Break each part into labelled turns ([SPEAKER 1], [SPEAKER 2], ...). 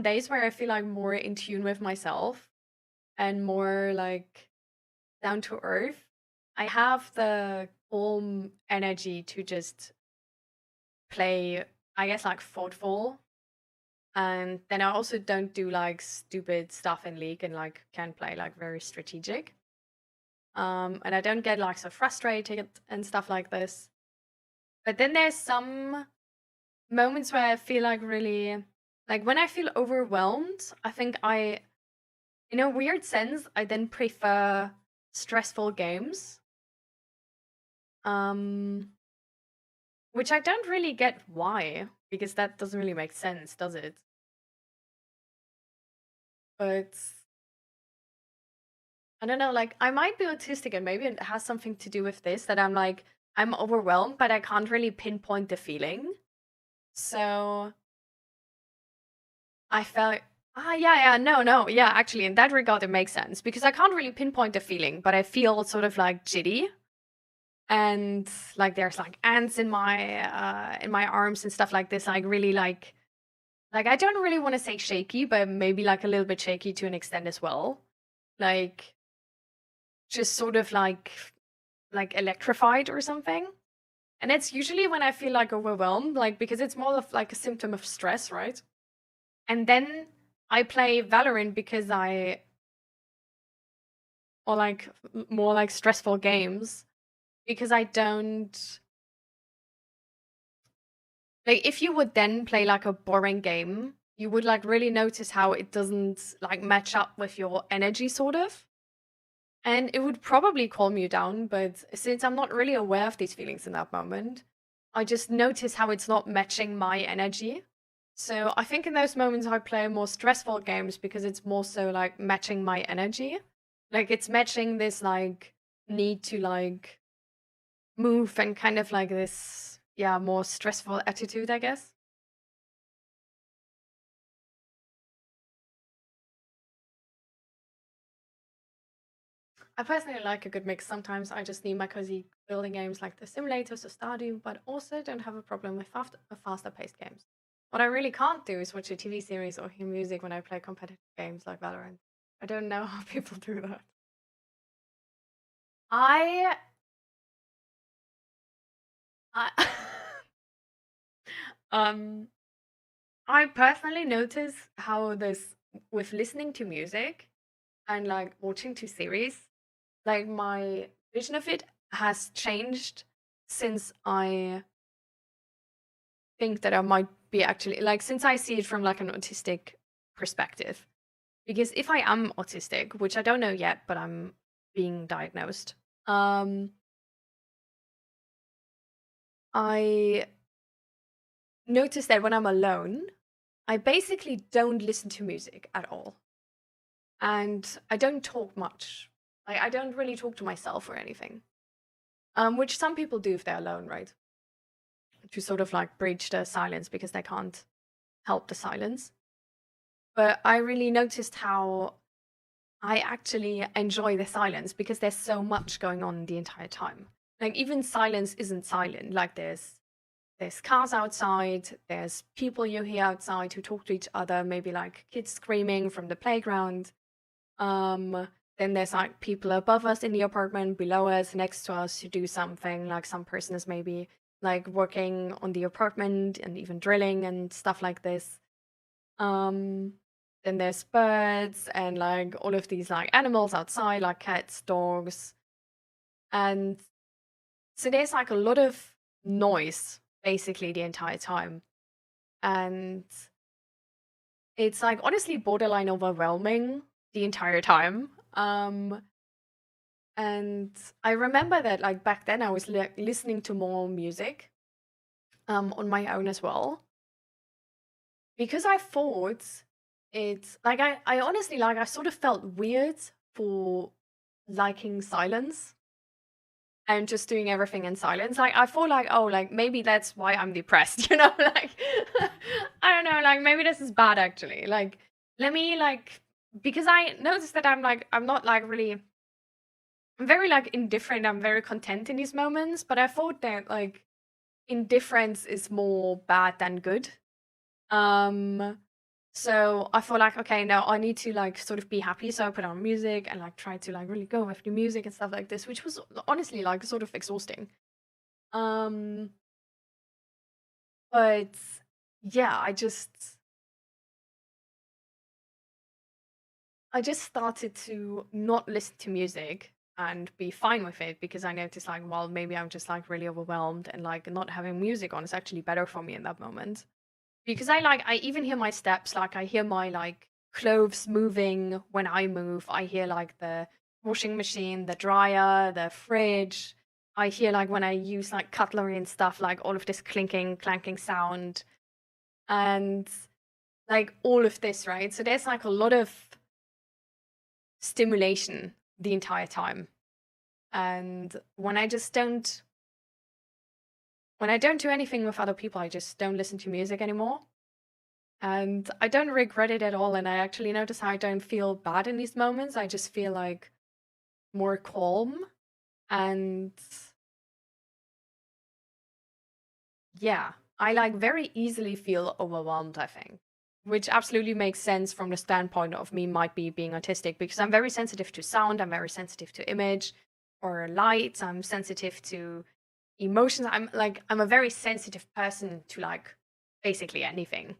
[SPEAKER 1] days where I feel like more in tune with myself and more like down to earth, I have the calm energy to just play, I guess, like thoughtful. And then I also don't do like stupid stuff in League and like can play like very strategic. And I don't get like so frustrated and stuff like this. But then there's some moments where I feel like really, like when I feel overwhelmed, I think in a weird sense, I then prefer stressful games. Which I don't really get why, because that doesn't really make sense, does it? But I don't know, like I might be autistic and maybe it has something to do with this, that I'm overwhelmed, but I can't really pinpoint the feeling. So I felt, yeah, actually, in that regard, it makes sense because I can't really pinpoint the feeling, but I feel sort of like jitty, and like there's like ants in my arms and stuff like this. Like really like I don't really want to say shaky, but maybe like a little bit shaky to an extent as well. Like just sort of like electrified or something. And it's usually when I feel like overwhelmed, like because it's more of like a symptom of stress, right? And then I play Valorant because or like more like stressful games because I don't like, if you would then play like a boring game, you would like really notice how it doesn't like match up with your energy sort of. And it would probably calm you down, but since I'm not really aware of these feelings in that moment, I just notice how it's not matching my energy. So I think in those moments I play more stressful games because it's more so like matching my energy. Like it's matching this like need to like move and kind of like this, yeah, more stressful attitude, I guess. I personally like a good mix. Sometimes I just need my cozy building games like the simulators or Stardew, but also don't have a problem with faster paced games. What I really can't do is watch a TV series or hear music when I play competitive games like Valorant. I don't know how people do that. I I um I personally notice how this with listening to music and like watching two series, like my vision of it has changed since I think that I might be actually like since I see it from like an autistic perspective. Because if I am autistic, which I don't know yet, but I'm being diagnosed, I notice that when I'm alone, I basically don't listen to music at all. And I don't talk much. Like I don't really talk to myself or anything. Which some people do if they're alone, right? To sort of like breach the silence because they can't help the silence. But I really noticed how I actually enjoy the silence because there's so much going on the entire time. Like even silence isn't silent. Like there's cars outside, there's people you hear outside who talk to each other, maybe like kids screaming from the playground. Then there's like people above us in the apartment, below us, next to us who do something. Like some person is maybe like working on the apartment and even drilling and stuff like this. Then there's birds and like all of these like animals outside, like cats, dogs. And so there's like a lot of noise basically the entire time. And it's like honestly borderline overwhelming the entire time. And I remember that like back then I was listening to more music on my own as well. Because I thought it's like I honestly like I sort of felt weird for liking silence and just doing everything in silence. Like I thought like, oh, like maybe that's why I'm depressed, you know? Like I don't know, like maybe this is bad actually. Like let me like because I noticed that I'm not like really I'm very like indifferent, I'm very content in these moments, but I thought that like indifference is more bad than good. Um So I thought like, okay, now I need to like sort of be happy. So I put on music and like try to like really go with the music and stuff like this, which was honestly like sort of exhausting. Um, but yeah, I just started to not listen to music and be fine with it because I noticed like, well, maybe I'm just like really overwhelmed and like not having music on is actually better for me in that moment. Because I even hear my steps, like I hear my like clothes moving when I move. I hear like the washing machine, the dryer, the fridge. I hear like when I use like cutlery and stuff, like all of this clinking, clanking sound and like all of this, right? So there's like a lot of stimulation the entire time. And when I don't do anything with other people, I just don't listen to music anymore. And I don't regret it at all. And I actually notice how I don't feel bad in these moments. I just feel like more calm. And yeah, I like very easily feel overwhelmed, I think, which absolutely makes sense from the standpoint of me might be being autistic because I'm very sensitive to sound, I'm very sensitive to image or light, I'm sensitive to emotions. I'm a very sensitive person to like basically anything.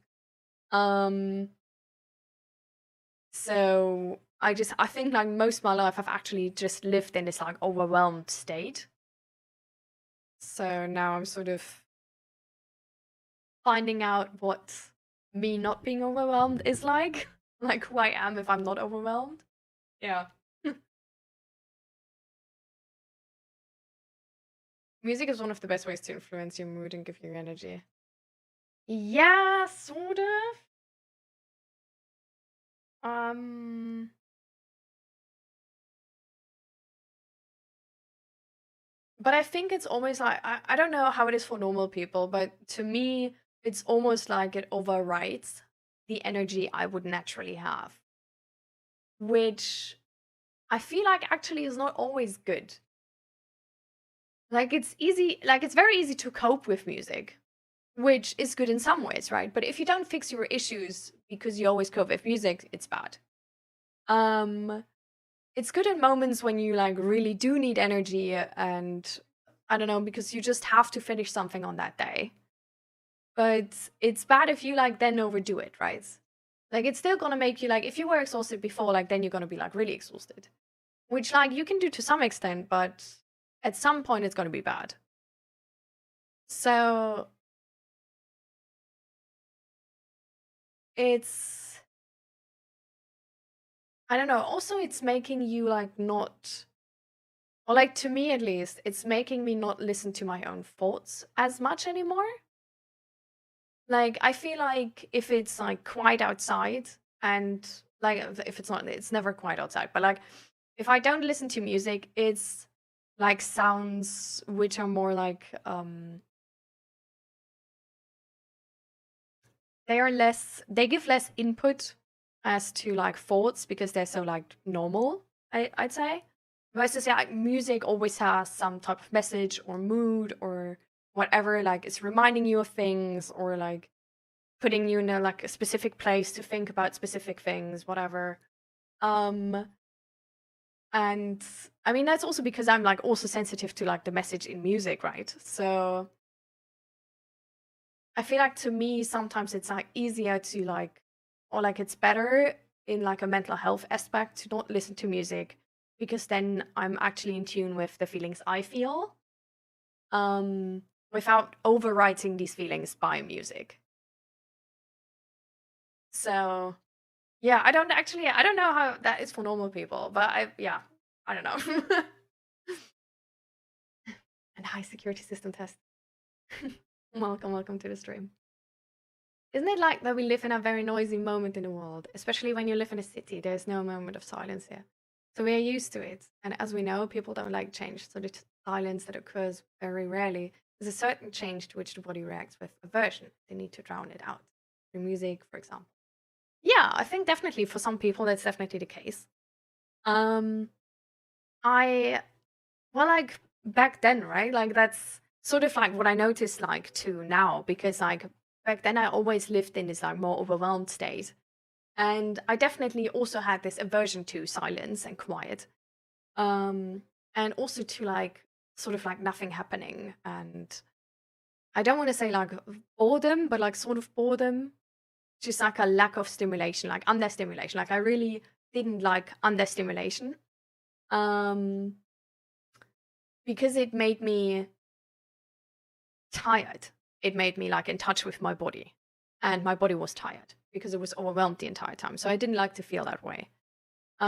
[SPEAKER 1] So I think like most of my life I've actually just lived in this like overwhelmed state. So now I'm sort of finding out what me not being overwhelmed is like who I am if I'm not overwhelmed. Yeah. Music is one of the best ways to influence your mood and give you energy. Yeah, sort of. But I think it's almost like I don't know how it is for normal people, but to me, it's almost like it overrides the energy I would naturally have, which I feel like actually is not always good. Like it's very easy to cope with music, which is good in some ways, right? But if you don't fix your issues because you always cope with music, it's bad. It's good in moments when you like really do need energy and I don't know, because you just have to finish something on that day. But it's bad if you like then overdo it, right? Like it's still gonna make you like if you were exhausted before, like then you're gonna be like really exhausted. Which like you can do to some extent, but at some point it's gonna be bad. So it's I don't know, also it's making you like not or like to me at least, it's making me not listen to my own thoughts as much anymore. Like I feel like if it's like quiet outside and like if it's not it's never quiet outside, but like if I don't listen to music, it's like sounds which are more like they give less input as to like thoughts because they're so like normal, I'd say. Versus yeah, like music always has some type of message or mood or whatever, like it's reminding you of things or like putting you in a like a specific place to think about specific things, whatever. And I mean that's also because I'm like also sensitive to like the message in music, right? So I feel like to me sometimes it's like easier to like or like it's better in like a mental health aspect to not listen to music because then I'm actually in tune with the feelings I feel without overwriting these feelings by music. So yeah, I don't know how that is for normal people, but I don't know. And high security system test. Welcome to the stream. Isn't it like that we live in a very noisy moment in the world, especially when you live in a city, there's no moment of silence here. So we are used to it. And as we know, people don't like change. So the silence that occurs very rarely is a certain change to which the body reacts with aversion. They need to drown it out through music, for example. Yeah, I think definitely for some people that's definitely the case. I well like back then, right? Like that's sort of like what I noticed like too now because like back then I always lived in this like more overwhelmed state. And I definitely also had this aversion to silence and quiet. And also to like sort of like nothing happening. And I don't want to say like boredom, but like sort of boredom. Just like a lack of stimulation, like understimulation. Like I really didn't like understimulation. Because it made me tired. It made me like in touch with my body. And my body was tired because it was overwhelmed the entire time. So I didn't like to feel that way.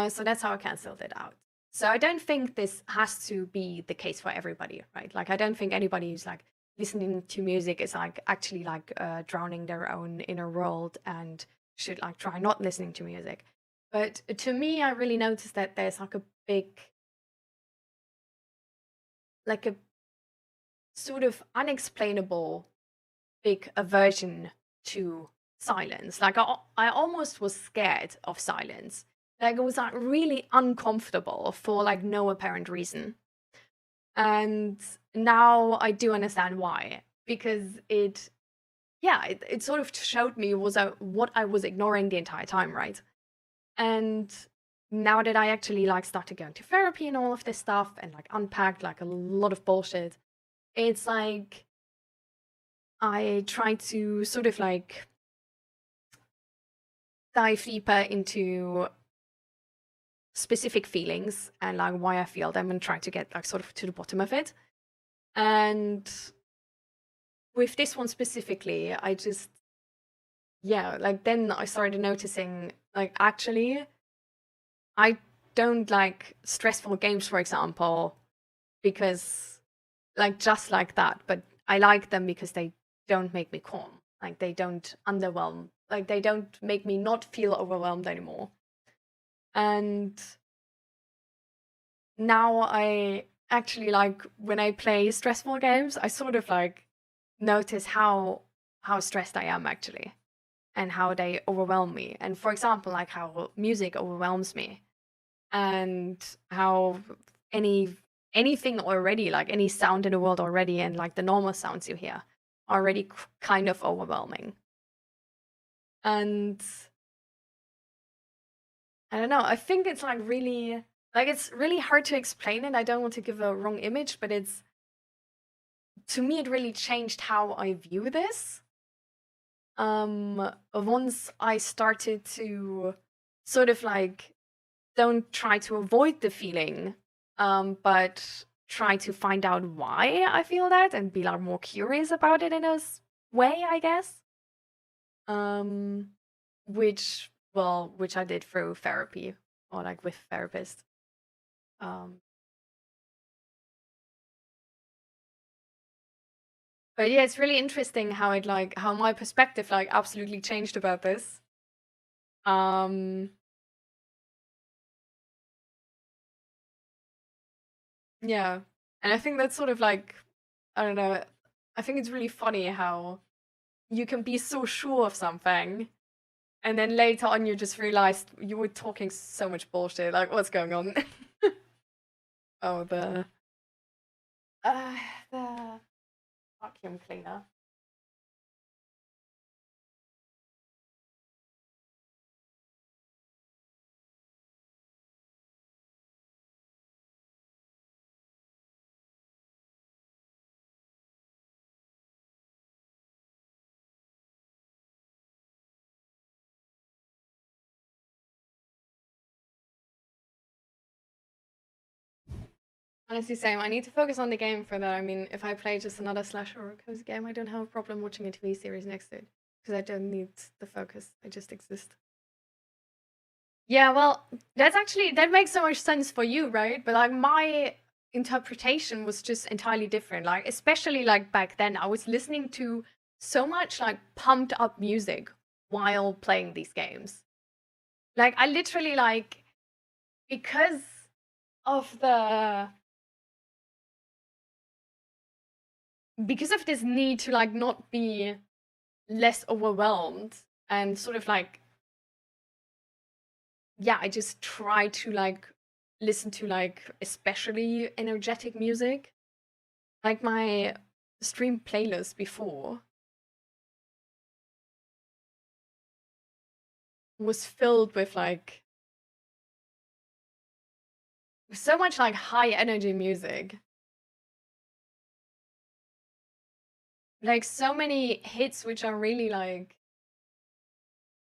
[SPEAKER 1] So that's how I canceled it out. So I don't think this has to be the case for everybody, right? Like I don't think anybody who's like listening to music is like actually like drowning their own inner world and should like try not listening to music. But to me, I really noticed that there's like a big, like a sort of unexplainable big aversion to silence. Like I almost was scared of silence. Like it was like really uncomfortable for like no apparent reason. And now I do understand why, because it sort of showed me what I was ignoring the entire time, right? And now that I actually like started going to therapy and all of this stuff and like unpacked like a lot of bullshit, it's like I try to sort of like dive deeper into specific feelings and like why I feel them and try to get like sort of to the bottom of it. And with this one specifically, I just, like then I started noticing like actually I don't like stressful games, for example, because like just like that, but I like them because they don't make me calm. Like they don't underwhelm. Like they don't make me not feel overwhelmed anymore. And now I actually like when I play stressful games, I sort of like notice how stressed I am actually and how they overwhelm me. And for example, like how music overwhelms me and how anything already, like any sound in the world already and like the normal sounds you hear already kind of overwhelming. And I don't know, I think it's like really, like it's really hard to explain it. I don't want to give a wrong image, but it's, to me, it really changed how I view this. Once I started to sort of like don't try to avoid the feeling, but try to find out why I feel that and be like more curious about it in a way, I guess. Which I did through therapy or like with therapist. But yeah, it's really interesting how it like how my perspective like absolutely changed about this. Yeah. And I think that's sort of like, I don't know, I think it's really funny how you can be so sure of something and then later on you just realized you were talking so much bullshit. Like, what's going on? Oh, the vacuum cleaner. Honestly, same. I need to focus on the game for that. I mean, if I play just another slasher or cozy game, I don't have a problem watching a TV series next to it because I don't need the focus. I just exist. Yeah, well, that makes so much sense for you, right? But like my interpretation was just entirely different. Like especially like back then, I was listening to so much like pumped up music while playing these games. Like I literally like because of the because of this need to like not be less overwhelmed and sort of like I just try to like listen to like especially energetic music. Like my stream playlist before was filled with like so much like high energy music. Like so many hits which are really like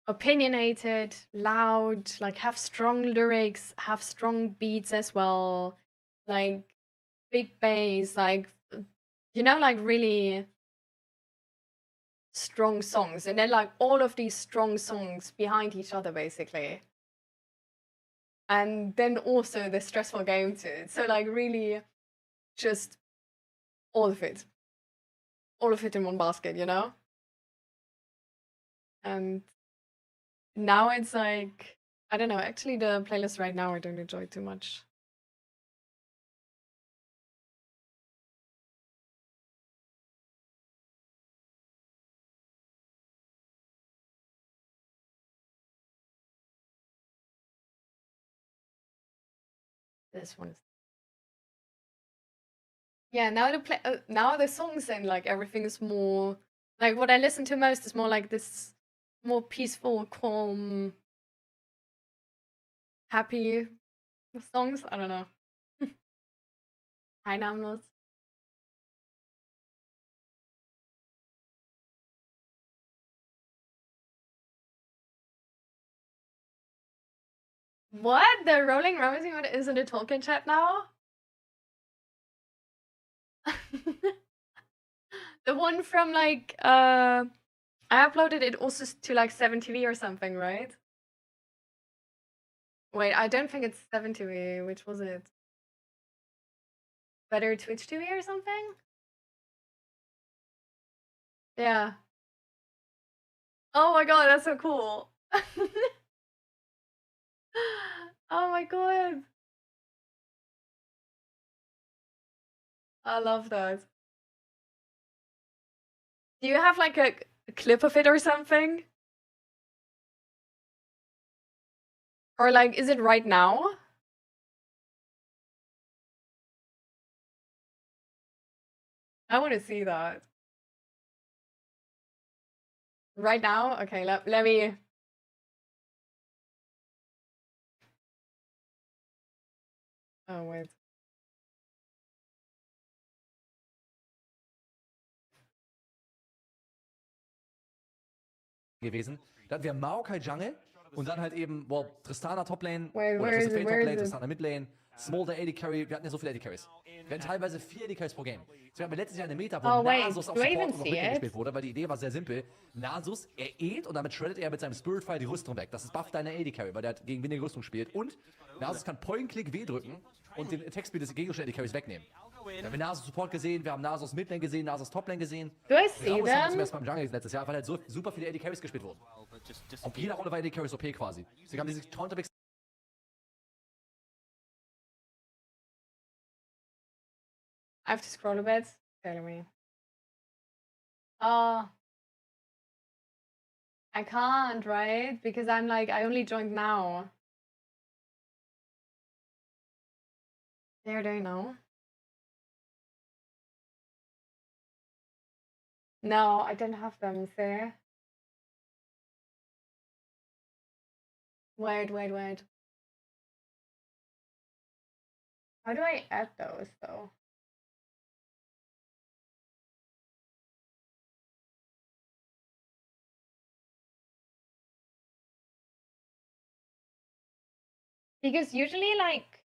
[SPEAKER 1] opinionated, loud, like have strong lyrics, have strong beats as well, like big bass, like, you know, like really strong songs. And then like all of these strong songs behind each other basically. And then also the stressful game to it. So like really just all of it. All of it in one basket, you know? And now it's like, I don't know, actually the playlist right now I don't enjoy too much. This one is, yeah, now now the songs and like everything is more like what I listen to most is more like this more peaceful, calm, happy songs. I don't know. Einnahmenlos. What? The Rolling Ramsey one is in the Tolkien chat now? The one from like I uploaded it also to like 7TV or something, right? Wait, I don't think it's 7TV. Which was it? Better Twitch TV or something? Yeah. Oh my god, that's so cool. Oh my god. I love that. Do you have like a clip of it or something? Or like, is it right now? I want to see that. Right now? Okay, let me... Oh, wait.
[SPEAKER 2] gewesen. Dann wäre Maokai Jungle und dann halt eben, Tristana Toplane
[SPEAKER 1] Wait,
[SPEAKER 2] oder
[SPEAKER 1] where is
[SPEAKER 2] Twisted
[SPEAKER 1] it?
[SPEAKER 2] Fate
[SPEAKER 1] Where is
[SPEAKER 2] Toplane,
[SPEAKER 1] it?
[SPEAKER 2] Tristana Midlane, Smolder AD Carry, wir hatten ja so viele AD Carries. Wir hatten teilweise 4 AD Carries pro Game. So hatten wir letztes Jahr eine Meta, wo
[SPEAKER 1] Oh, wait,
[SPEAKER 2] Nasus auf
[SPEAKER 1] do I
[SPEAKER 2] Support
[SPEAKER 1] even
[SPEAKER 2] und auf
[SPEAKER 1] see
[SPEAKER 2] Midlane
[SPEAKER 1] it?
[SPEAKER 2] gespielt wurde, weil die Idee war sehr simpel. Nasus, er äht und damit shreddet er mit seinem Spiritfire die Rüstung weg. Das ist Buff deiner AD Carry, weil der halt gegen weniger Rüstung spielt. Und Nasus kann Point-Click W drücken und den Attack-Speed des gegnerischen AD Carries wegnehmen. Wir haben Nasus Support gesehen, wir haben Nasus Midlane gesehen, Nasus Toplane gesehen.
[SPEAKER 1] Do I see
[SPEAKER 2] Raus haben wir zum
[SPEAKER 1] them?
[SPEAKER 2] ersten Mal im Jungle letztes Jahr, weil halt so super viele AD Carries gespielt wurden. Auf jeder Rolle war AD Carries OP quasi. Sie haben diese Counterpicks.
[SPEAKER 1] I have to scroll a bit. Tell me. Oh. I can't, right? Because I'm like, I only joined now. They're there now. No, I don't have them there. Wait. How do I add those though? Because usually like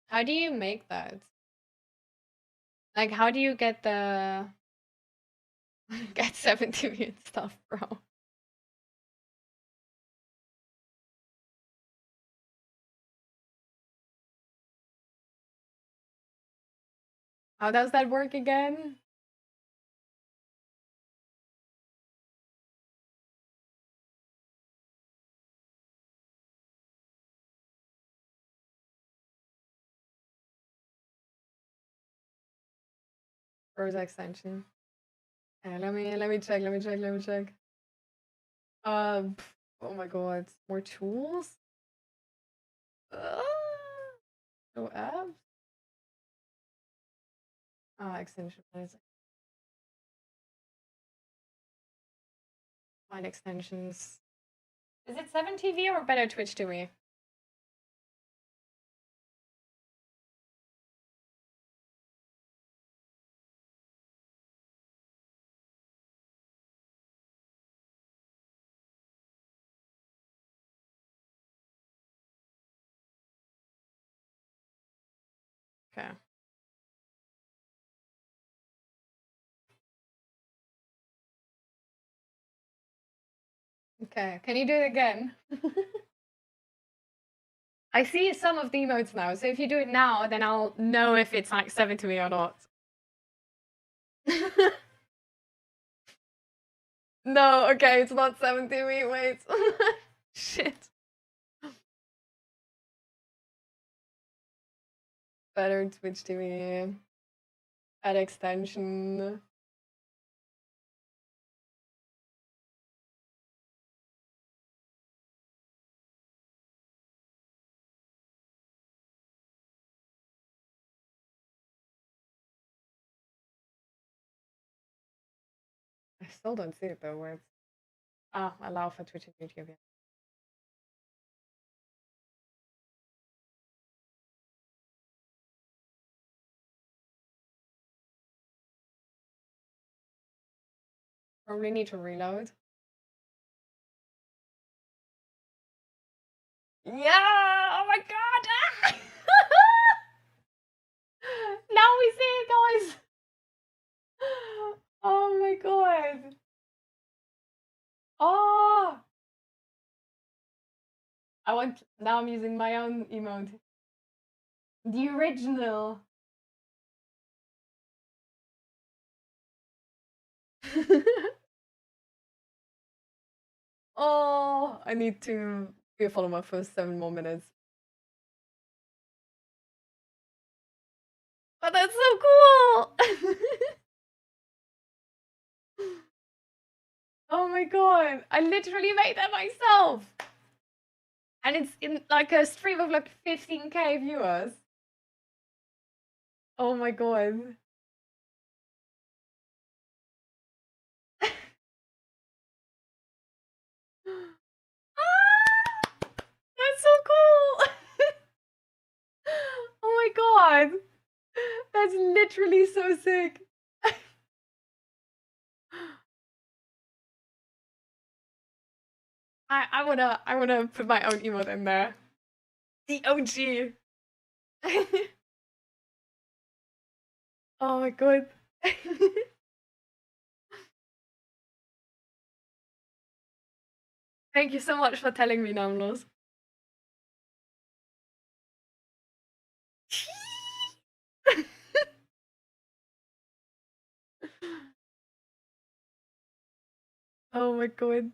[SPEAKER 1] how do you make that? Like how do you get the get 70 and stuff, bro? How does that work again? Browser extension. Let me check. Oh my god, more tools? Extension manager. Find extensions. Is it 7TV or better Twitch TV? Okay. Okay, can you do it again? I see some of the emotes now, so if you do it now, then I'll know if it's like 7 to me or not. No, okay, it's not 7 to me, wait. Shit. Better Twitch TV. Add extension. I still don't see it though, where it's... Ah, allow for Twitch and YouTube, yeah. Probably need to reload. Yeah! Oh my god! Ah! Now we see it, guys! Oh my god! Oh! Now I'm using my own emote. The original. Oh, I need to be a follower for 7 more minutes. But that's so cool! Oh my god, I literally made that myself! And it's in like a stream of like 15k viewers. Oh my god. That's so cool! Oh my god! That's literally so sick! I wanna put my own emote in there. The OG. Oh my god. Thank you so much for telling me, Namlos. Oh my god.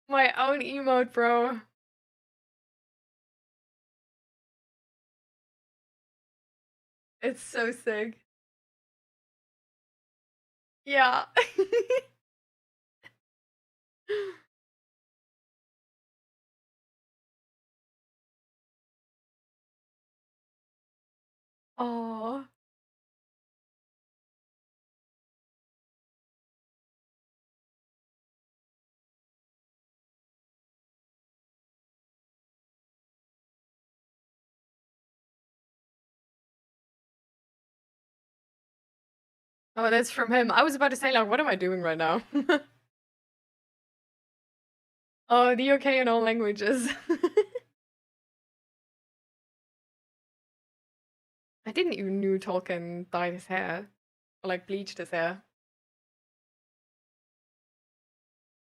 [SPEAKER 1] My own emote, bro. It's so sick. Yeah. Oh. Oh, that's from him. I was about to say, like, what am I doing right now? Oh, the UK in all languages. I didn't even know Tolkien dyed his hair. Or, like, bleached his hair.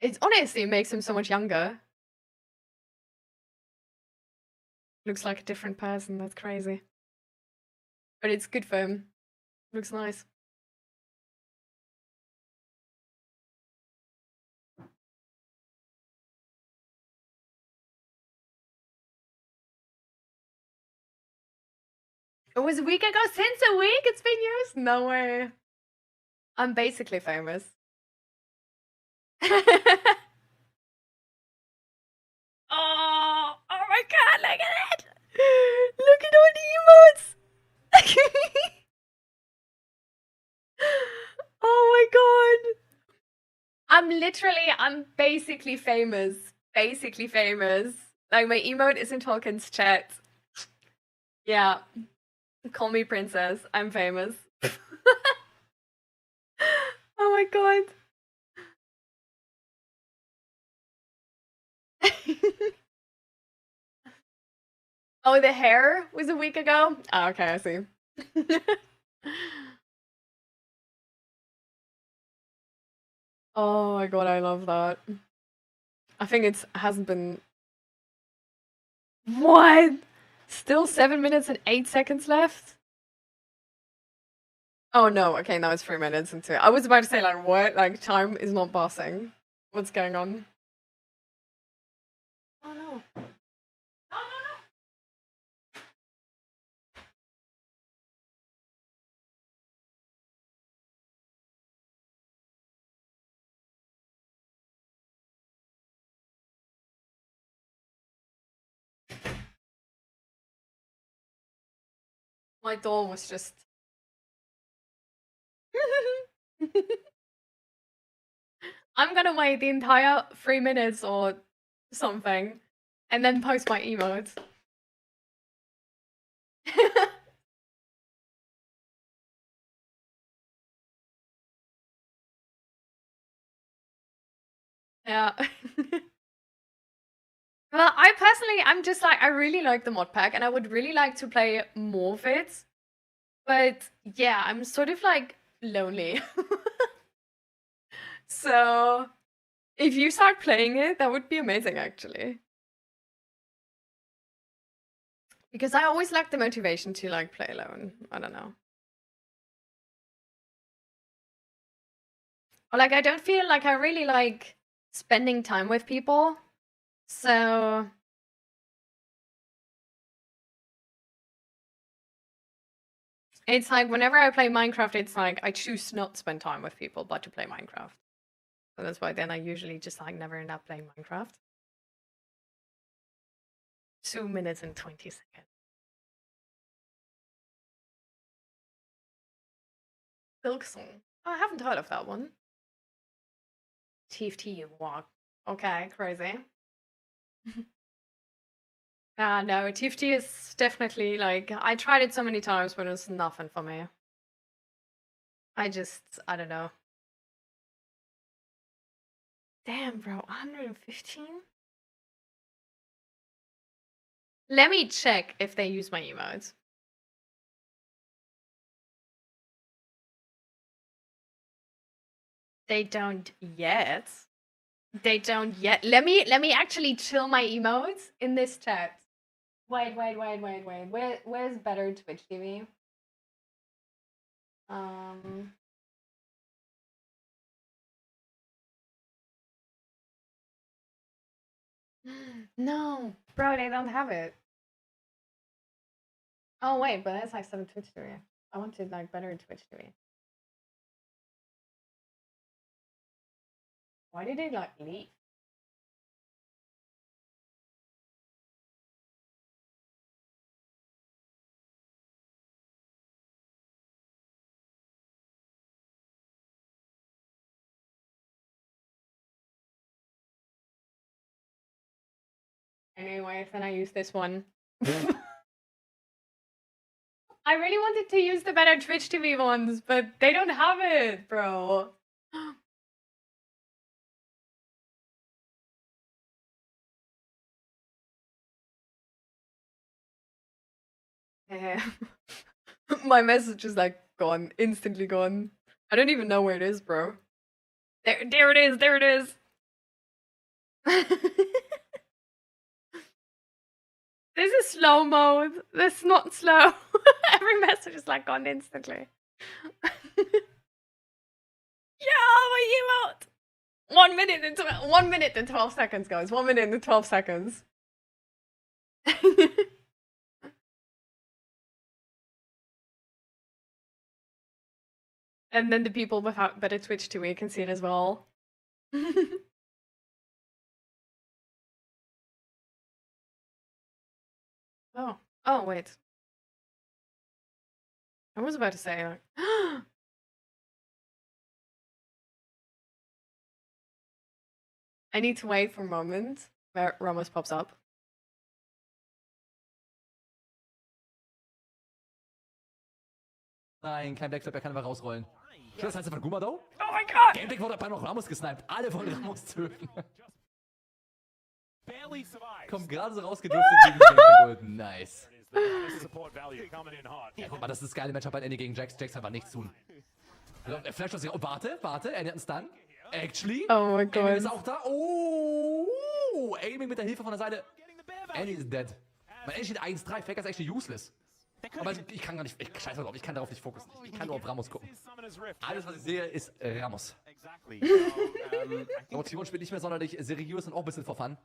[SPEAKER 1] It's honestly, it makes him so much younger. Looks like a different person, that's crazy. But it's good for him. Looks nice. It was a week ago? Since a week? It's been years? No way. I'm basically famous. I'm basically famous. Basically famous. Like, my emote is in Tolkien's chat. Yeah. Call me princess. I'm famous. Oh my god. Oh, the hair was a week ago? Oh, okay, I see. Oh my god, I love that. I think it hasn't been... What? Still 7 minutes and 8 seconds left? Oh no, okay, now it's 3 minutes and 2. I was about to say, like, what? Like, time is not passing. What's going on? Oh no. Oh no, no! My door was just... I'm gonna wait the entire 3 minutes or something, and then post my emote. Yeah. Well, I personally, I'm just like, I really like the mod pack, and I would really like to play more of it. But yeah, I'm sort of like lonely. So if you start playing it, that would be amazing, actually. Because I always lack the motivation to like play alone. I don't know. Or like, I don't feel like I really like spending time with people. So it's like whenever I play Minecraft, it's like I choose not to spend time with people, but to play Minecraft. So that's why then I usually just like never end up playing Minecraft. 2 minutes and 20 seconds. Silk Song. Oh, I haven't heard of that one. TFT walk. Okay, crazy. No, TFT is definitely like, I tried it so many times, but it's nothing for me. I don't know. Damn, bro, 115? Let me check if they use my emotes. They don't yet. They don't yet. Let me actually chill my emotes in this chat. Wait. Where's better Twitch TV? No, bro, they don't have it. Oh wait, but that's like some Twitch TV. I wanted like better Twitch TV. Why did they like leave? Anyway, then I use this one. I really wanted to use the better Twitch TV ones, but they don't have it, bro. My message is like gone, instantly gone. I don't even know where it is, bro. There it is, there it is. This is slow mode. This is not slow. Every message is like gone instantly. Yeah, my emote. 1 minute and 12 seconds, guys. 1 minute and 12 seconds. And then the people without better Twitch TV can see it as well. Oh, wait. I was about to say, like, I need to wait for a moment where Ramos pops up.
[SPEAKER 2] Nein, kein Backflip, er kann einfach rausrollen. Schön, das heißt einfach Gumado.
[SPEAKER 1] Oh my god!
[SPEAKER 2] Gameplay wurde bei noch Ramos gesniped. Alle wollen Ramos töten. Kommt gerade so rausgedriftet gegen Gameplay. Nice. Ja, guck mal, das ist das geile Matchup bei Andy gegen Jax. Jax kann einfach nichts tun. Er flasht uns. Oh, warte, Andy hat einen Stun. Actually.
[SPEAKER 1] Oh mein
[SPEAKER 2] Amy ist
[SPEAKER 1] Gott.
[SPEAKER 2] auch da. Oh, Aiming mit der Hilfe von der Seite. Andy ist dead. Mein Andy steht 1-3. Faker ist actually useless. Aber ich kann gar nicht, scheiß mal drauf, ich kann darauf nicht fokussen. Ich kann nur auf Ramos gucken. Alles, was ich sehe, ist Ramos. Und Timon spielt nicht mehr sonderlich seriös und auch ein bisschen for fun.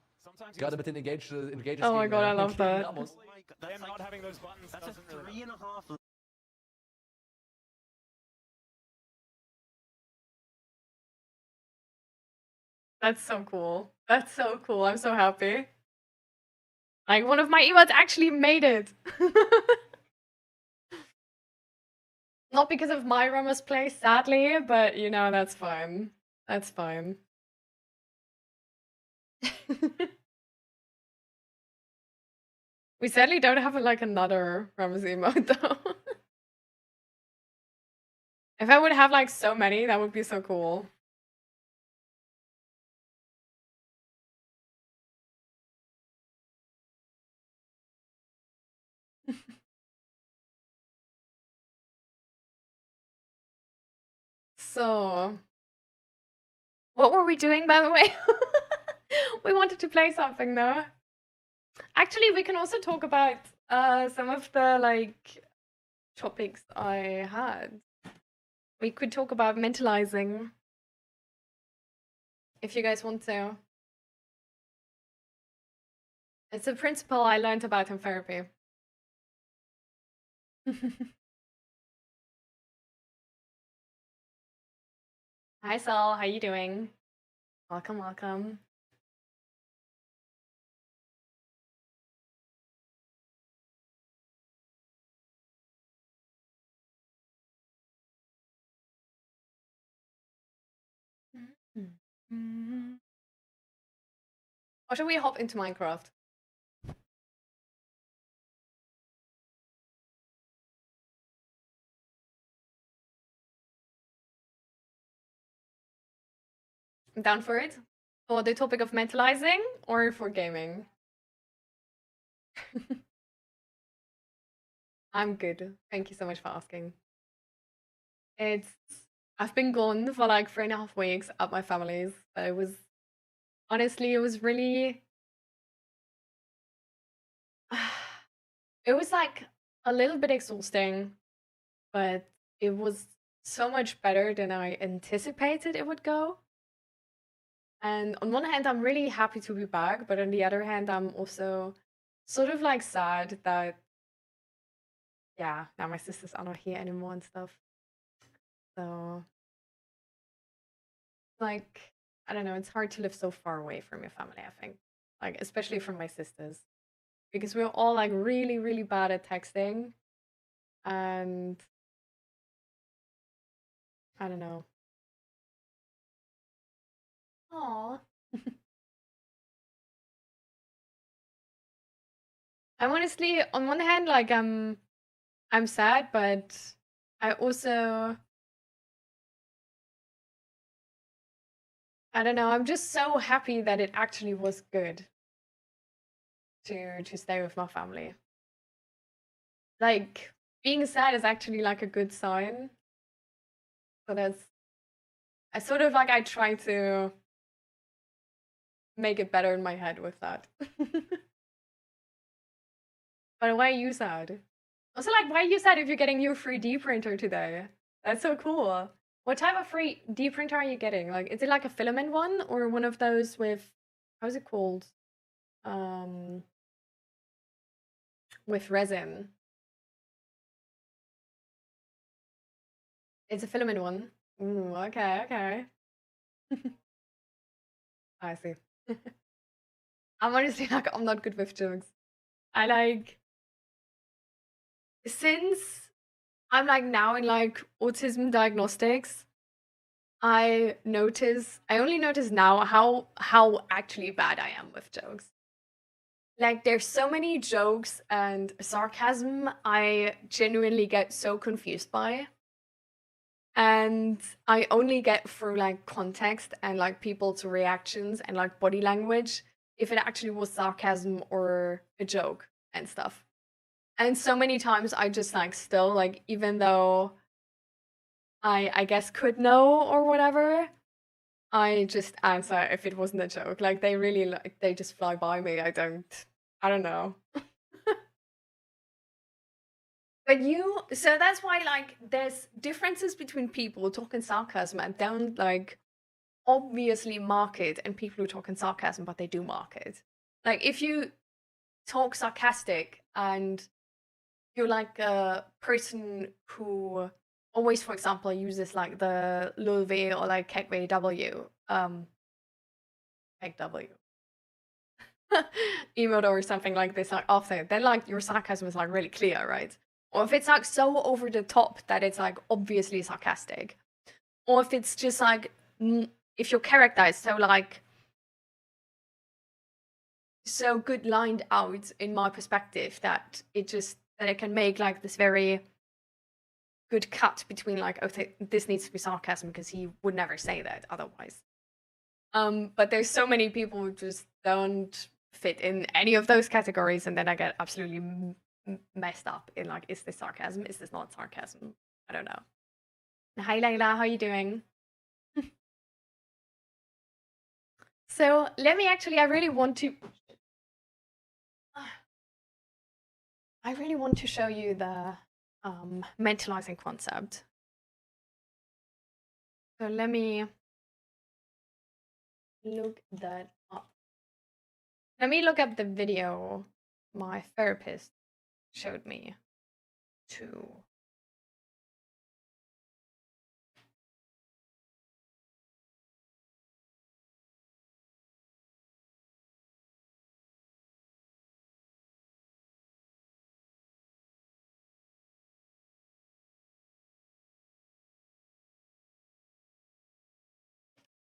[SPEAKER 2] Gerade mit den Engages.
[SPEAKER 1] Oh my god, I love that.
[SPEAKER 2] Ramos.
[SPEAKER 1] That's so cool. That's so cool. I'm so happy. Like, one of my emotes actually made it. Not because of my Ramos play, sadly, but you know, that's fine. That's fine. We sadly don't have like another Ramos emote though. If I would have like so many, that would be so cool. So, what were we doing, by the way? We wanted to play something, though. Actually, we can also talk about some of the, like, topics I had. We could talk about mentalizing, if you guys want to. It's a principle I learned about in therapy. Hi, Saul. How you doing? Welcome, welcome. Or should we hop into Minecraft? I'm down for it. For the topic of mentalizing or for gaming? I'm good. Thank you so much for asking. I've been gone for like 3.5 weeks at my family's, but honestly, it was really, it was like a little bit exhausting, but it was so much better than I anticipated it would go. And on one hand, I'm really happy to be back, but on the other hand, I'm also sort of like sad that, yeah, now my sisters are not here anymore and stuff. So, like, I don't know, it's hard to live so far away from your family, I think. Like, especially from my sisters. Because we're all like really, really bad at texting. And I don't know. Aww. I'm honestly, on one hand, like I'm sad, but I also, I don't know, I'm just so happy that it actually was good to stay with my family. Like, being sad is actually like a good sign. So I sort of like, I try to make it better in my head with that. But why are you sad? Also, like, why are you sad if you're getting your 3D printer today? That's so cool. What type of 3D printer are you getting? Like, is it like a filament one or one of those with, how's it called? With resin. It's a filament one. Ooh, okay, okay. I see. I'm honestly like, I'm not good with jokes. I like, since I'm like now in like autism diagnostics, I only notice now how actually bad I am with jokes. Like, there's so many jokes and sarcasm I genuinely get so confused by. And I only get through like context and like people's reactions and like body language if it actually was sarcasm or a joke and stuff. And so many times I just like still like, even though I guess could know or whatever, I just answer if it wasn't a joke. Like, they really like, they just fly by me. I don't know. But so that's why like there's differences between people talking sarcasm and don't like obviously mark it, and people who talk in sarcasm but they do mark it. Like, if you talk sarcastic and you're like a person who always, for example, uses like the 𝔹𝕃ℂ𝔻 or like 𝔹𝕃ℂ𝔻, 𝔹𝕃ℂ𝔻 emote or something like this, like after, then like your sarcasm is like really clear, right? Or if it's like so over the top that it's like obviously sarcastic, or if it's just like if your character is so like so good lined out in my perspective that it can make like this very good cut between like, okay, this needs to be sarcasm because he would never say that otherwise. But there's so many people who just don't fit in any of those categories, and then I get absolutely messed up in like, is this sarcasm? Is this not sarcasm? I don't know. Hi Layla, how are you doing? So let me actually, I really want to show you the mentalizing concept. So let me look that up. Let me look up the video my therapist showed me too.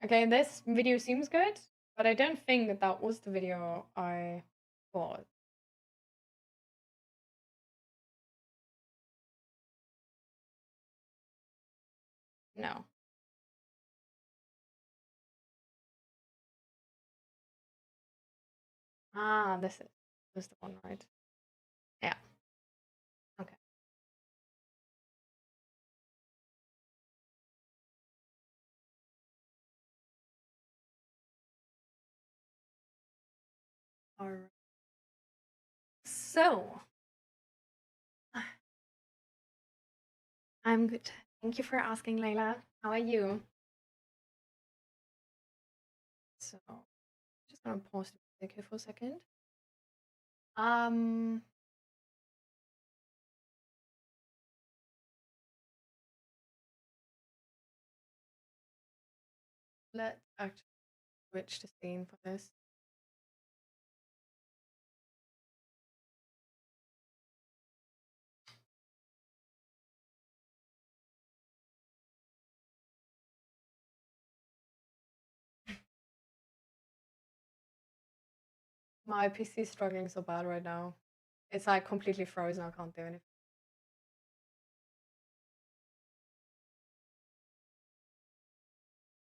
[SPEAKER 1] Okay, this video seems good, but I don't think that that was the video I thought. No. Ah, this is the one, right? Yeah. Okay. All right. So, I'm good. Thank you for asking, Layla. How are you? So, just gonna pause the music here for a second. Let's actually switch the scene for this. My PC is struggling so bad right now. It's like completely frozen. I can't do anything.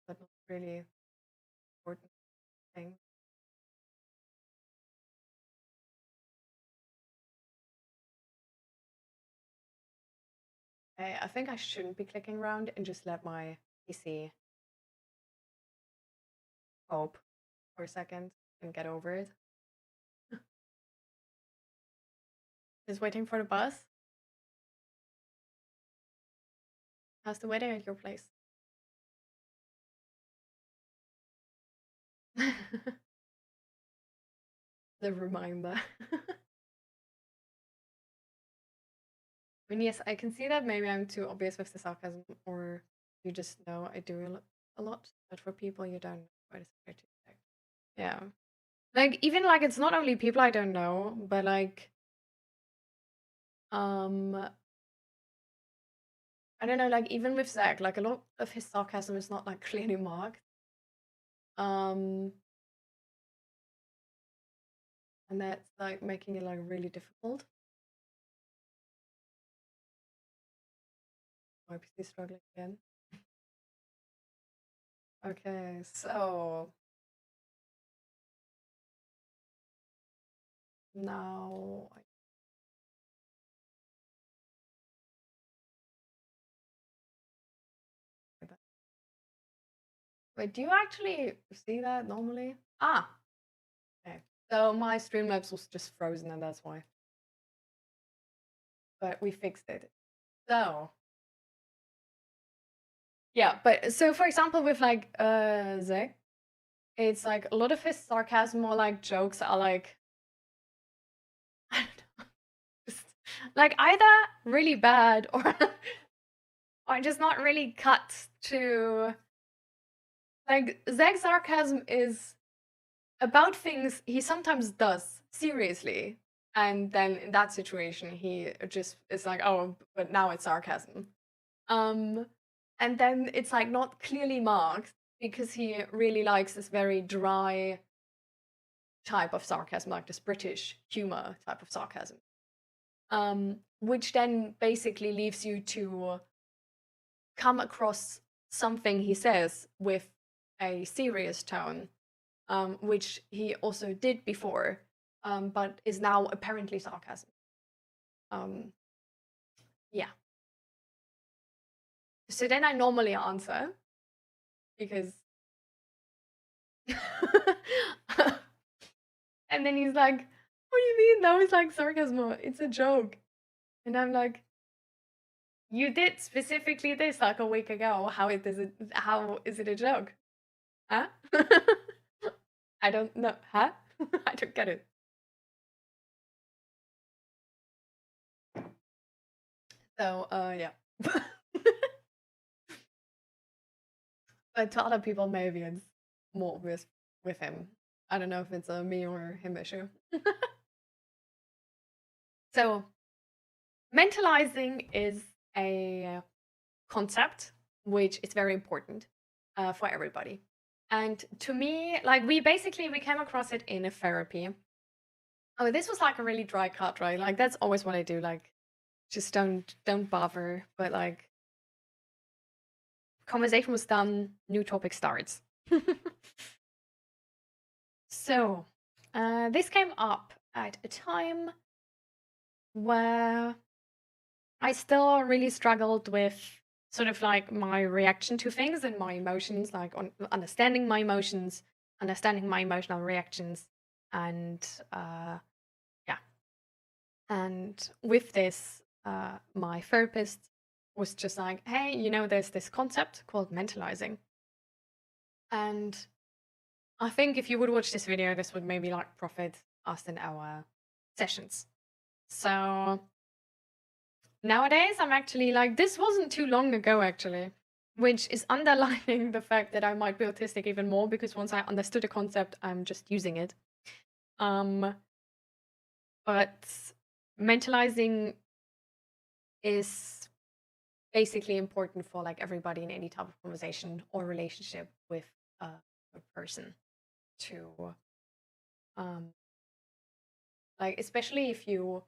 [SPEAKER 1] But not really important thing. Okay, I think I shouldn't be clicking around and just let my PC cope for a second and get over it. Just waiting for the bus. How's the weather at your place? The reminder. I mean, yes, I can see that maybe I'm too obvious with the sarcasm, or you just know I do a lot, but for people you don't know what it's fair to say. Yeah. Like, even like, it's not only people I don't know, but like, I I don't know, like even with Zach, like a lot of his sarcasm is not like clearly marked. And that's like making it like really difficult. My PC is struggling again. Okay, so now wait, do you actually see that normally? Ah, okay. So my Streamlabs was just frozen and that's why. But we fixed it. So yeah, but so for example with like Zach, it's like a lot of his sarcasm or like jokes are like I don't know, just like either really bad or or just not really cut to like Zach's sarcasm is about things he sometimes does seriously, and then in that situation he just is like, oh, but now it's sarcasm. And then it's like not clearly marked because he really likes this very dry type of sarcasm, like this British humor type of sarcasm. Which then basically leaves you to come across something he says with a serious tone, which he also did before, but is now apparently sarcasm. Yeah. So then I normally answer because and then he's like, what do you mean? That was like sarcasm. It's a joke. And I'm like, you did specifically this like a week ago. How is it a joke? Huh? I don't know. Huh? I don't get it. So, yeah. But to other people, maybe it's more obvious with him. I don't know if it's a me or him issue. So, mentalizing is a concept which is very important for everybody. And to me, like we came across it in a therapy. Oh, this was like a really dry cut, right? Like that's always what I do. Like, just don't bother. But like, conversation was done, new topic starts. So, this came up at a time where I still really struggled with sort of like my reaction to things and my emotions, like on understanding my emotions, understanding my emotional reactions, and yeah. And with this, my therapist was just like, hey, you know, there's this concept called mentalizing. And I think if you would watch this video, this would maybe like profit us in our sessions. So nowadays, I'm actually like, this wasn't too long ago, actually, which is underlining the fact that I might be autistic even more because once I understood the concept, I'm just using it. But mentalizing is basically important for like everybody in any type of conversation or relationship with a person to like, especially if you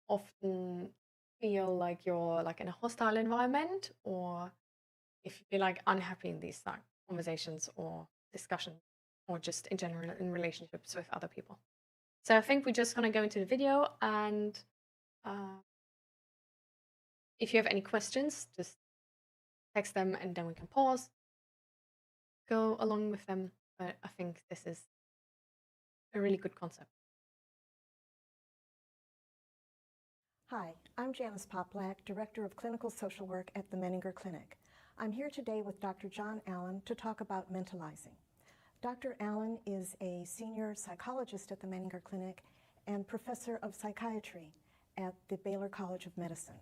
[SPEAKER 1] often feel like you're like in a hostile environment, or if you feel like unhappy in these like conversations or discussions, or just in general in relationships with other people. So I think we're just gonna go into the video, and if you have any questions, just text them and then we can pause, go along with them. But I think this is a really good concept.
[SPEAKER 3] Hi, I'm Janice Poplack, Director of Clinical Social Work at the Menninger Clinic. I'm here today with Dr. John Allen to talk about mentalizing. Dr. Allen is a senior psychologist at the Menninger Clinic and professor of psychiatry at the Baylor College of Medicine.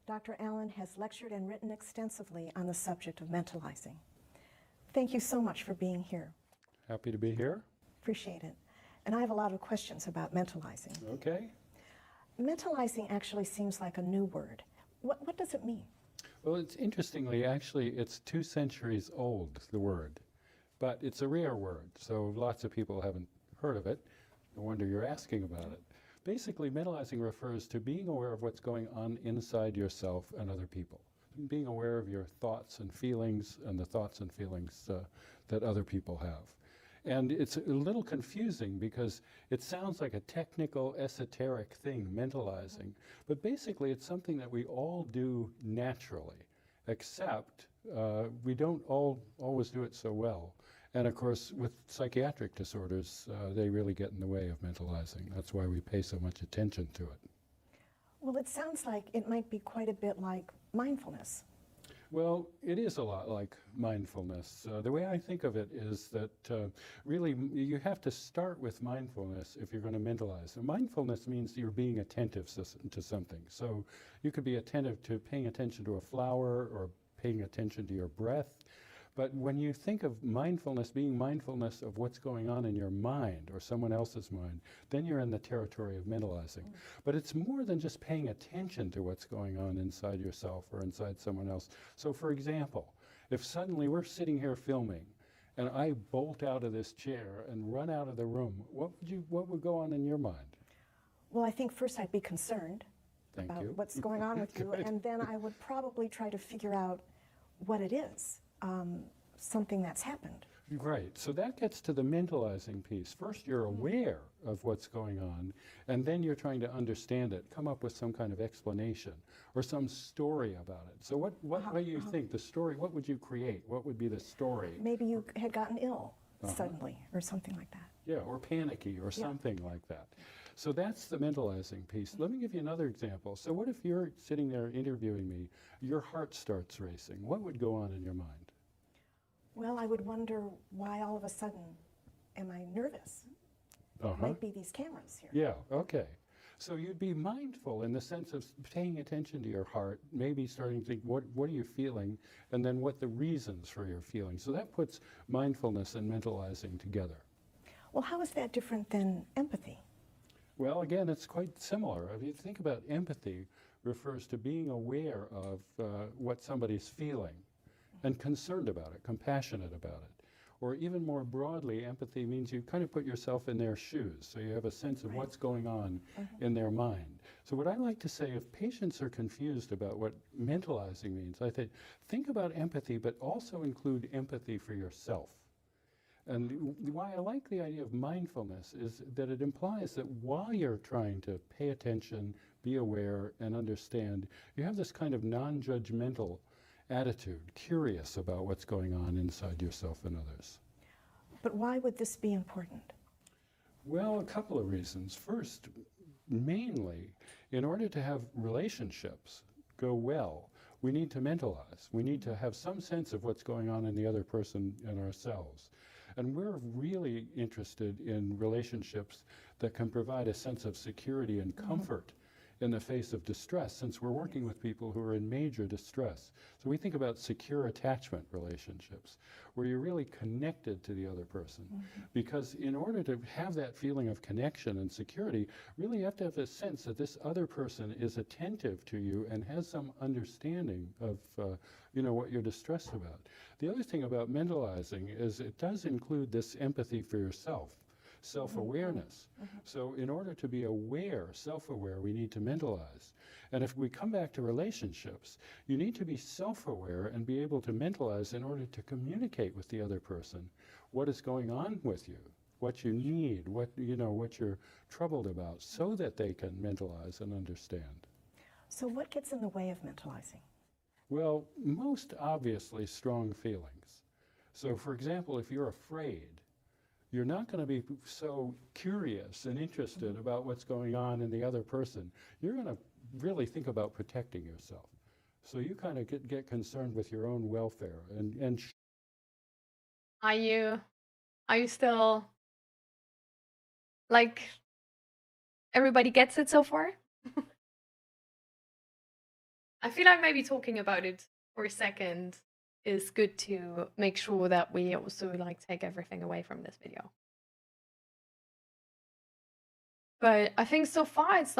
[SPEAKER 3] Dr. Allen has lectured and written extensively on the subject of mentalizing. Thank you so much for being here.
[SPEAKER 4] Happy to be here.
[SPEAKER 3] Appreciate it. And I have a lot of questions about mentalizing.
[SPEAKER 4] Okay.
[SPEAKER 3] Mentalizing actually seems like a new word. What does it mean?
[SPEAKER 4] Well, it's interestingly, actually, it's 2 centuries old, the word, but it's a rare word, so lots of people haven't heard of it. No wonder you're asking about it. Basically, mentalizing refers to being aware of what's going on inside yourself and other people, being aware of your thoughts and feelings and the thoughts and feelings that other people have. And it's a little confusing because it sounds like a technical, esoteric thing, mentalizing, but basically it's something that we all do naturally, except we don't always do it so well. And of course, with psychiatric disorders, they really get in the way of mentalizing. That's why we pay so much attention to it.
[SPEAKER 3] Well, it sounds like it might be quite a bit like mindfulness.
[SPEAKER 4] Well, it is a lot like mindfulness. The way I think of it is that really you have to start with mindfulness if you're going to mentalize. And mindfulness means you're being attentive to something. So you could be attentive to paying attention to a flower or paying attention to your breath. But when you think of mindfulness being mindfulness of what's going on in your mind or someone else's mind, then you're in the territory of mentalizing. But it's more than just paying attention to what's going on inside yourself or inside someone else. So for example, if suddenly we're sitting here filming and I bolt out of this chair and run out of the room, what would go on in your mind?
[SPEAKER 3] Well, I think first I'd be concerned about what's going on with you, and then I would probably try to figure out what it is. Something that's happened.
[SPEAKER 4] Right, so that gets to the mentalizing piece. First you're aware of what's going on, and then you're trying to understand it, come up with some kind of explanation or some story about it. So what do you think, the story, what would you create? What would be the story?
[SPEAKER 3] Maybe you had gotten ill suddenly or something like that.
[SPEAKER 4] Yeah, or panicky or something like that. So that's the mentalizing piece. Let me give you another example. So what if you're sitting there interviewing me, your heart starts racing? What would go on in your mind?
[SPEAKER 3] Well, I would wonder why all of a sudden am I nervous? Might be these cameras here.
[SPEAKER 4] Yeah, okay. So you'd be mindful in the sense of paying attention to your heart, maybe starting to think, what are you feeling, and then what the reasons for your feeling. So that puts mindfulness and mentalizing together.
[SPEAKER 3] Well, how is that different than empathy?
[SPEAKER 4] Well, again, it's quite similar. If you think about empathy, refers to being aware of what somebody's feeling and concerned about it, compassionate about it. Or even more broadly, empathy means you kind of put yourself in their shoes, so you have a sense of what's going on in their mind. So what I like to say, if patients are confused about what mentalizing means, I think about empathy, but also include empathy for yourself. And why I like the idea of mindfulness is that it implies that while you're trying to pay attention, be aware, and understand, you have this kind of non-judgmental attitude, curious about what's going on inside yourself and others.
[SPEAKER 3] But why would this be important?
[SPEAKER 4] Well, a couple of reasons. First, mainly, in order to have relationships go well, we need to mentalize. We need to have some sense of what's going on in the other person and ourselves. And we're really interested in relationships that can provide a sense of security and comfort in the face of distress, since we're working with people who are in major distress. So we think about secure attachment relationships, where you're really connected to the other person. Because in order to have that feeling of connection and security, really you have to have a sense that this other person is attentive to you and has some understanding of what you're distressed about. The other thing about mentalizing is it does include this empathy for yourself. Self-awareness. So in order to be aware, self-aware, we need to mentalize. And if we come back to relationships, you need to be self-aware and be able to mentalize in order to communicate with the other person what is going on with you, what you need, what you're troubled about, so that they can mentalize and understand.
[SPEAKER 3] So what gets in the way of mentalizing?
[SPEAKER 4] Well, most obviously strong feelings. So for example, if you're afraid, you're not going to be so curious and interested about what's going on in the other person. You're going to really think about protecting yourself. So you kind of get concerned with your own welfare. And
[SPEAKER 1] Are you still like everybody gets it so far? I feel like maybe talking about it for a second is good to make sure that we also take everything away from this video. But I think so far it's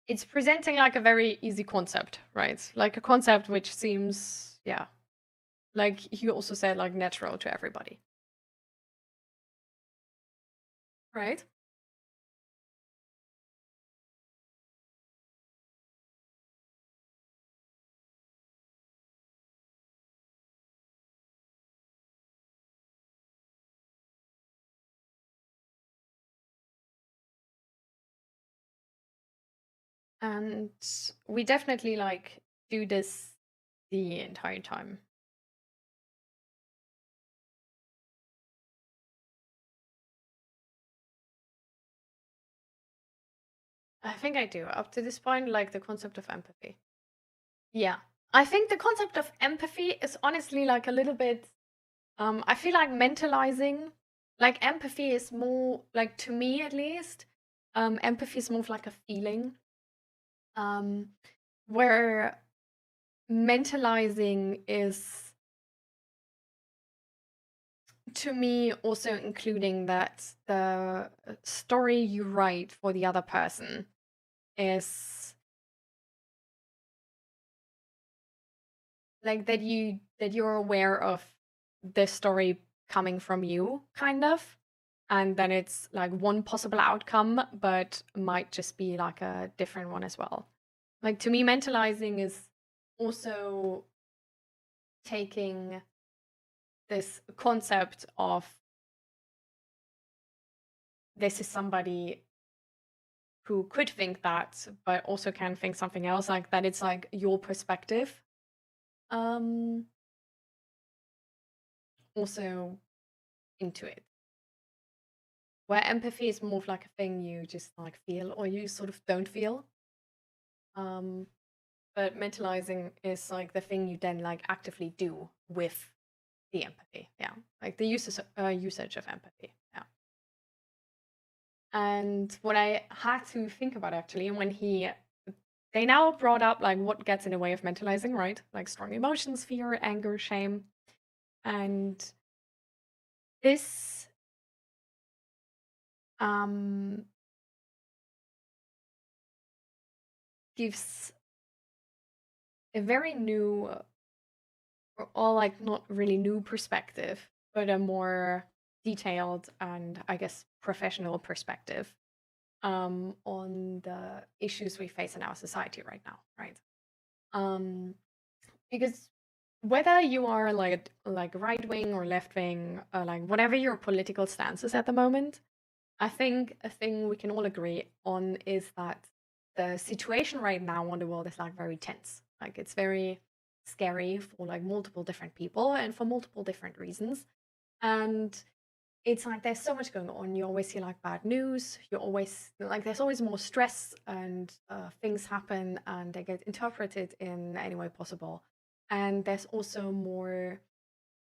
[SPEAKER 1] it's presenting like a very easy concept, right? Like a concept which seems, yeah, like you also said, like natural to everybody. Right? And we definitely like do this the entire time. I think I do. Up to this point, like the concept of empathy. Yeah. I think the concept of empathy is honestly like a little bit, I feel like mentalizing, like empathy is more, like to me at least, empathy is more of like a feeling, where mentalizing is, to me, also including that the story you write for the other person is like that you're aware of the story coming from you, kind of, and then it's like one possible outcome, but might just be like a different one as well. Like to me, mentalizing is also taking this concept of this is somebody who could think that, but also can think something else, like that it's like your perspective. Also into it. Where empathy is more of like a thing you just like feel or you sort of don't feel. But mentalizing is like the thing you then like actively do with the empathy. Yeah. Like the usage of empathy. Yeah. And what I had to think about actually when they now brought up like what gets in the way of mentalizing, right? Like strong emotions, fear, anger, shame. And this gives a very new, or like not really new perspective, but a more detailed and I guess professional perspective on the issues we face in our society right now, right? Because whether you are like right wing or left wing, like whatever your political stance is at the moment, I think a thing we can all agree on is that the situation right now on the world is like very tense. Like it's very scary for like multiple different people and for multiple different reasons. And it's like there's so much going on. You always see like bad news. You always like there's always more stress and things happen and they get interpreted in any way possible. And there's also more,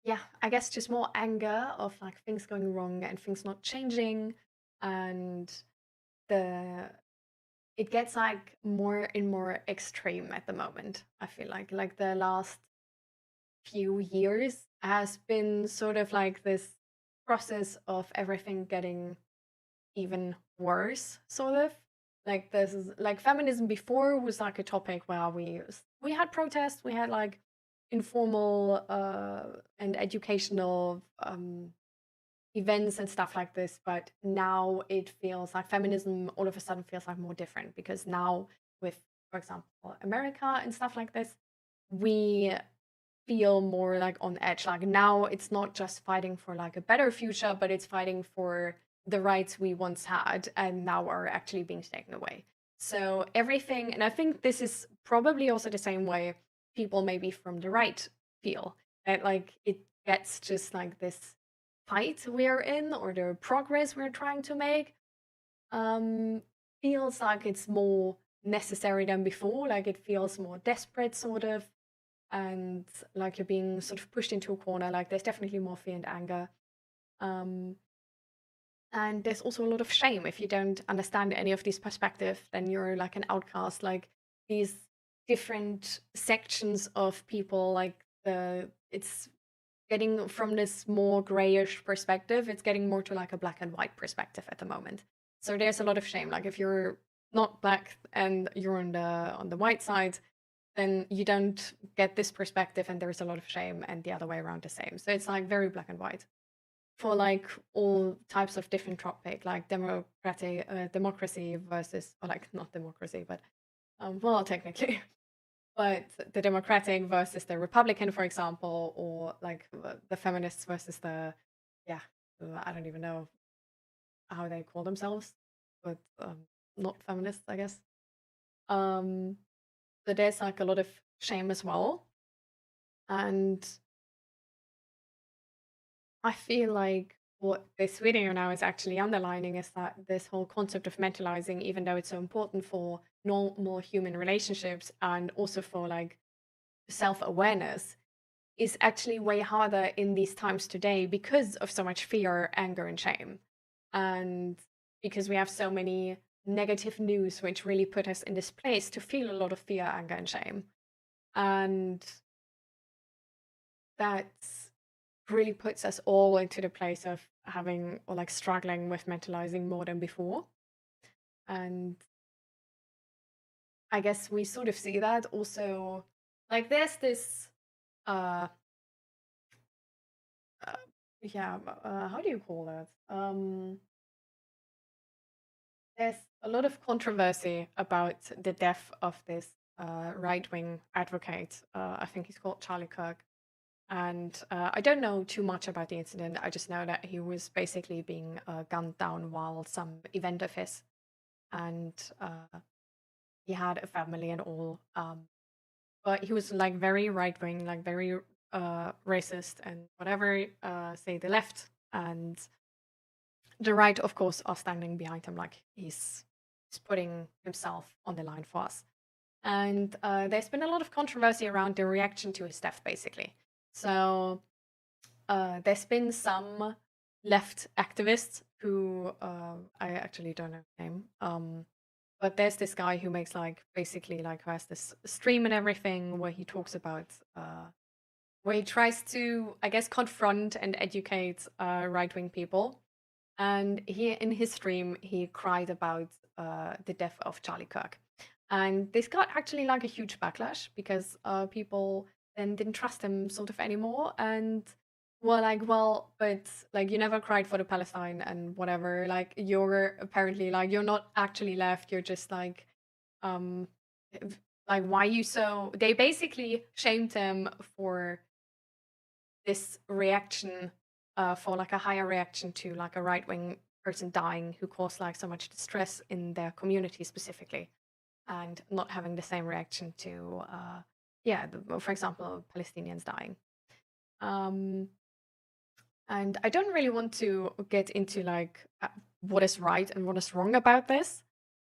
[SPEAKER 1] yeah, I guess just more anger of like things going wrong and things not changing, and it gets like more and more extreme at the moment. I feel like the last few years has been sort of like this process of everything getting even worse, sort of. Like this is like feminism before was like a topic where we had protests, we had like informal and educational events and stuff like this, but now it feels like feminism all of a sudden feels like more different because now with, for example, America and stuff like this, we feel more like on edge. Like now it's not just fighting for like a better future, but it's fighting for the rights we once had and now are actually being taken away. So everything, and I think this is probably also the same way people maybe from the right feel, that like it gets just like this fight we're in or the progress we're trying to make feels like it's more necessary than before. Like it feels more desperate, sort of, and like you're being sort of pushed into a corner. Like there's definitely more fear and anger. And there's also a lot of shame. If you don't understand any of these perspectives, then you're like an outcast. Like these different sections of people, like it's getting from this more grayish perspective, it's getting more to like a black and white perspective at the moment. So there's a lot of shame. Like if you're not black and you're on the white side, then you don't get this perspective and there's a lot of shame, and the other way around the same. So it's like very black and white for like all types of different topic, like democracy versus, or like not democracy, but well, technically, but the Democratic versus the Republican, for example, or like the feminists versus the, yeah, I don't even know how they call themselves, but not feminists, I guess. So there's like a lot of shame as well. And I feel like what this video now is actually underlining is that this whole concept of mentalizing, even though it's so important for normal human relationships and also for like self-awareness, is actually way harder in these times today because of so much fear, anger, and shame. And because we have so many negative news, which really put us in this place to feel a lot of fear, anger, and shame. And that really puts us all into the place of having or like struggling with mentalizing more than before. And I guess we sort of see that also, like there's this how do you call that? There's a lot of controversy about the death of this right-wing advocate. I think he's called Charlie Kirk. And I don't know too much about the incident. I just know that he was basically being gunned down while some event of his. And he had a family and all. But he was like very right-wing, like very racist and whatever, say the left. And the right, of course, are standing behind him, like he's putting himself on the line for us. And there's been a lot of controversy around the reaction to his death, basically. So there's been some left activists who I actually don't know his name, but there's this guy who makes like basically like who has this stream and everything where he talks about where he tries to, I guess, confront and educate right-wing people. And he in his stream he cried about the death of Charlie Kirk, and this got actually like a huge backlash because people then didn't trust him sort of anymore, and were like, well, but like you never cried for the Palestine and whatever, like you're apparently like you're not actually left, you're just like like why you so, they basically shamed him for this reaction, for like a higher reaction to like a right-wing person dying who caused like so much distress in their community specifically, and not having the same reaction to for example, Palestinians dying. And I don't really want to get into like what is right and what is wrong about this,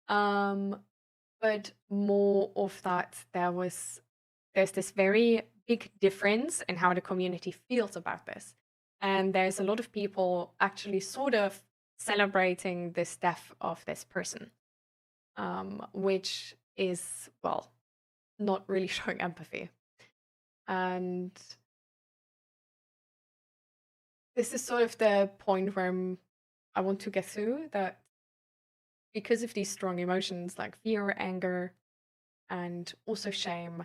[SPEAKER 1] but more of that there's this very big difference in how the community feels about this. And there's a lot of people actually sort of celebrating this death of this person, which is, well, not really showing empathy. And this is sort of the point where I want to get through that, because of these strong emotions like fear, anger, and also shame,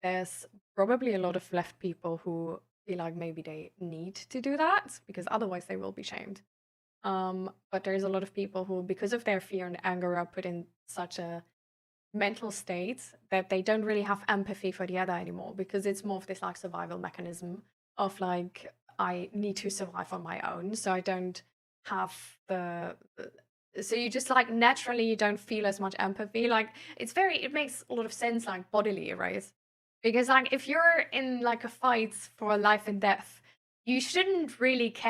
[SPEAKER 1] there's probably a lot of left people who feel like maybe they need to do that because otherwise they will be shamed. But there's a lot of people who, because of their fear and anger, are put in such a mental state that they don't really have empathy for the other anymore, because it's more of this like survival mechanism of like, I need to survive on my own, so I don't have so you just like naturally you don't feel as much empathy. Like it makes a lot of sense, like bodily, right? Because like if you're in like a fight for life and death, you shouldn't really care